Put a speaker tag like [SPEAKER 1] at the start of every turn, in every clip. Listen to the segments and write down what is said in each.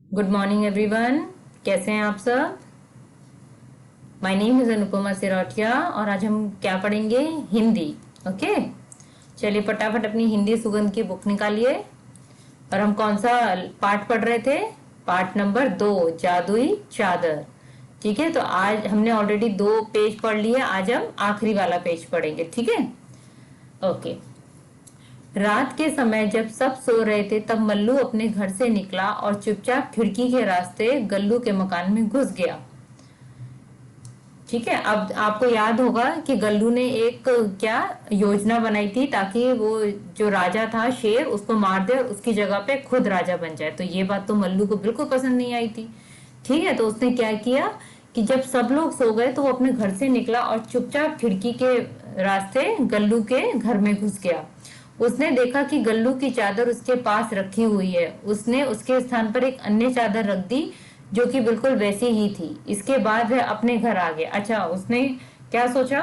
[SPEAKER 1] Good morning everyone. कैसे हैं आप सब? My name is Anupama Sirothia और आज हम क्या पढ़ेंगे? हिंदी। ओके, चलिए फटाफट अपनी हिंदी सुगंध की बुक निकालिए। और हम कौन सा पाठ पढ़ रहे थे? पाठ नंबर 2, जादुई चादर। ठीक है, तो आज हमने ऑलरेडी 2 पेज पढ़ लिए, आज हम आखिरी वाला पेज पढ़ेंगे। ठीक है, ओके। रात के समय जब सब सो रहे थे तब मल्लू अपने घर से निकला और चुपचाप खिड़की के रास्ते गल्लू के मकान में घुस गया। ठीक है, अब आपको याद होगा कि गल्लू ने एक क्या योजना बनाई थी ताकि वो जो राजा था शेर उसको मार दे और उसकी जगह पे खुद राजा बन जाए। तो ये बात तो मल्लू को बिल्कुल पसंद नहीं आई थी। ठीक है, तो उसने क्या किया कि जब सब लोग सो गए तो वो अपने घर से निकला और चुपचाप खिड़की के रास्ते गल्लू के घर में घुस गया। उसने देखा कि गल्लू की चादर उसके पास रखी हुई है। उसने उसके स्थान पर एक अन्य चादर रख दी जो कि बिल्कुल वैसी ही थी। इसके बाद वह अपने घर आ गया। अच्छा, उसने क्या सोचा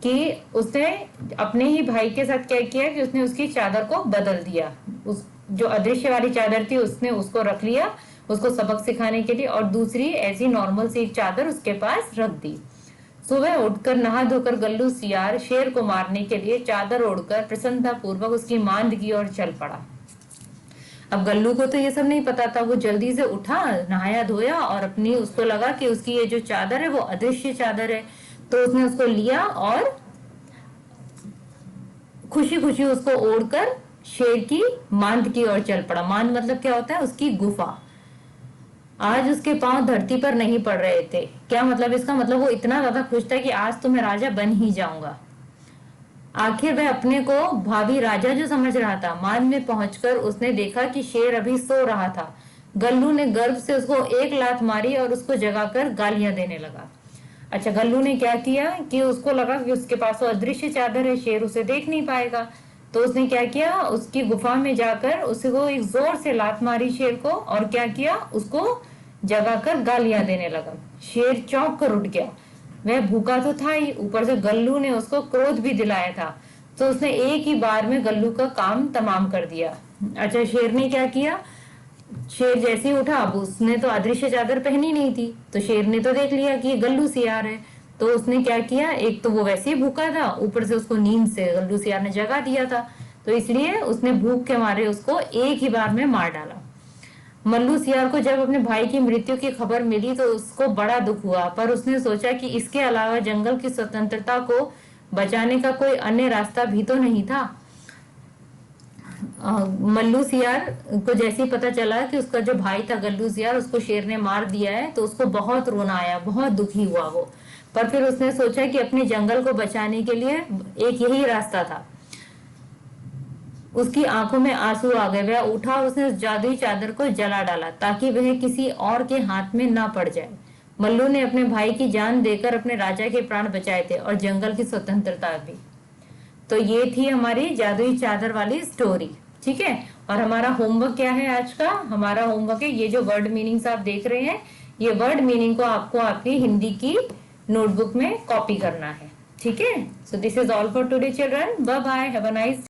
[SPEAKER 1] कि उसने अपने ही भाई के साथ क्या किया कि उसने उसकी चादर को बदल दिया। उस जो अदृश्य वाली चादर थी उसने उसको रख लिया उसको सबक सिखाने के लिए, और दूसरी ऐसी नॉर्मल सी एक चादर उसके पास रख दी। सुबह उठकर नहा धोकर गल्लू सियार शेर को मारने के लिए चादर ओढ़कर प्रसन्नता पूर्वक उसकी मांद की ओर चल पड़ा। अब गल्लू को तो ये सब नहीं पता था। वो जल्दी से उठा, नहाया धोया और अपनी उसको लगा कि उसकी ये जो चादर है वो अदृश्य चादर है। तो उसने उसको लिया और खुशी खुशी उसको ओढ़कर शेर की मांद की ओर चल पड़ा। मांद मतलब क्या होता है? उसकी गुफा। आज उसके पांव धरती पर नहीं पड़ रहे थे। क्या मतलब इसका? मतलब वो इतना ज्यादा खुश था कि आज तो मैं राजा बन ही जाऊंगा। आखिर वह अपने को भावी राजा जो समझ रहा था। मान में पहुंचकर उसने देखा कि शेर अभी सो रहा था। गल्लू ने गर्व से उसको एक लात मारी और उसको जगाकर गालियां देने लगा। अच्छा, गल्लू ने क्या किया कि उसको लगा कि उसके पास वो अदृश्य चादर है, शेर उसे देख नहीं पाएगा। तो उसने क्या किया, उसकी गुफा में जाकर उसको एक जोर से लात मारी शेर को, और क्या किया, उसको जगाकर गालियां देने लगा। शेर चौंक कर उठ गया। वह भूखा तो था ही, ऊपर से गल्लू ने उसको क्रोध भी दिलाया था। तो उसने एक ही बार में गल्लू का काम तमाम कर दिया। अच्छा, शेर ने क्या किया? शेर जैसे ही उठा, अब उसने तो अदृश्य चादर पहनी नहीं थी, तो शेर ने तो देख लिया कि ये गल्लू सियार है। तो उसने क्या किया, एक तो वो वैसे ही भूखा था, ऊपर से उसको नींद से गल्लू सियार ने जगा दिया था। तो इसलिए उसने भूख के मारे उसको एक ही बार में मार डाला। मल्लू सियार को जब अपने भाई की मृत्यु की खबर मिली तो उसको बड़ा दुख हुआ, पर उसने सोचा कि इसके अलावा जंगल की स्वतंत्रता को बचाने का कोई अन्य रास्ता भी तो नहीं था। मल्लू सियार को जैसे ही पता चला कि उसका जो भाई था गल्लू सियार, उसको शेर ने मार दिया है, तो उसको बहुत रोना आया, बहुत दुखी हुआ वो। पर फिर उसने सोचा कि अपने जंगल को बचाने के लिए एक यही रास्ता था। उसकी आंखों में आंसू आ गए। वह उठा और उसने उस जादुई चादर को जला डाला ताकि वह किसी और के हाथ में ना पड़ जाए। मल्लू ने अपने भाई की जान देकर अपने राजा के प्राण बचाए थे और जंगल की स्वतंत्रता भी। तो ये थी हमारी जादुई चादर वाली स्टोरी। ठीक है, और हमारा होमवर्क क्या है आज का? हमारा होमवर्क है ये जो वर्ड मीनिंग्स आप देख रहे हैं, ये वर्ड मीनिंग को आपको आपकी हिंदी की नोटबुक में कॉपी करना है। ठीक है, so this is all for today children. Bye bye, have a nice